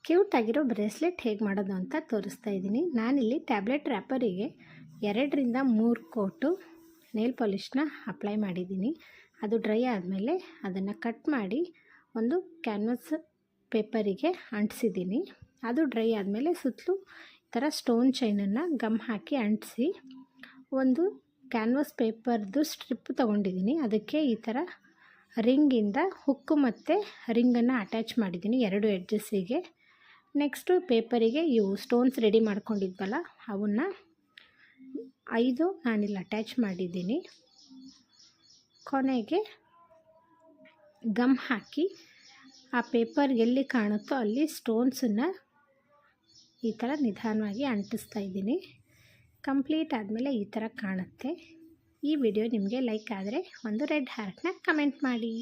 ಕ್ಯೂಟಾಗಿರೋ bracelet ಹೇಗೆ ಮಾಡೋದು ಅಂತ ತೋರಿಸ್ತಾ ಇದ್ದೀನಿ. ನಾನಿಲ್ಲಿ ಟ್ಯಾಬ್ಲೆಟ್ ರ್ಯಾಪರಿಗೆ 2ರಿಂದ 3 ಕೋಟು ನೇಲ್ ಪಾಲಿಷ್ನ ಅಪ್ಲೈ ಮಾಡಿದ್ದೀನಿ. ಅದು ಡ್ರೈ ಆದಮೇಲೆ ಅದನ್ನು ಕಟ್ ಮಾಡಿ ಒಂದು ಕ್ಯಾನ್ವಸ್ ಪೇಪರಿಗೆ ಅಂಟಿಸಿದ್ದೀನಿ. ಅದು ಡ್ರೈ ಆದಮೇಲೆ ಸುತ್ತಲೂ ಈ ಥರ ಸ್ಟೋನ್ ಚೈನನ್ನು ಗಮ್ ಹಾಕಿ ಅಂಟಿಸಿ ಒಂದು ಕ್ಯಾನ್ವಸ್ ಪೇಪರ್ದು ಸ್ಟ್ರಿಪ್ ತೊಗೊಂಡಿದ್ದೀನಿ. ಅದಕ್ಕೆ ಈ ಥರ ರಿಂಗಿಂದ ಹುಕ್ಕು ಮತ್ತು ರಿಂಗನ್ನು ಅಟ್ಯಾಚ್ ಮಾಡಿದ್ದೀನಿ 2 ಎಡ್ಜಸ್ಸಿಗೆ. ನೆಕ್ಸ್ಟು ಪೇಪರಿಗೆ ಇವು ಸ್ಟೋನ್ಸ್ ರೆಡಿ ಮಾಡ್ಕೊಂಡಿದ್ವಲ್ಲ ಅವನ್ನ 5 ನಾನಿಲ್ಲಿ ಅಟ್ಯಾಚ್ ಮಾಡಿದ್ದೀನಿ. ಕೊನೆಗೆ ಗಮ್ ಹಾಕಿ ಆ ಪೇಪರ್ ಎಲ್ಲಿ ಕಾಣುತ್ತೋ ಅಲ್ಲಿ ಸ್ಟೋನ್ಸನ್ನು ಈ ಥರ ನಿಧಾನವಾಗಿ ಅಂಟಿಸ್ತಾ ಇದ್ದೀನಿ. ಕಂಪ್ಲೀಟ್ ಆದಮೇಲೆ ಈ ಥರ ಕಾಣುತ್ತೆ. ಈ ವಿಡಿಯೋ ನಿಮಗೆ ಲೈಕ್ ಆದರೆ ಒಂದು ರೆಡ್ ಹಾರ್ಟ್ನ ಕಮೆಂಟ್ ಮಾಡಿ.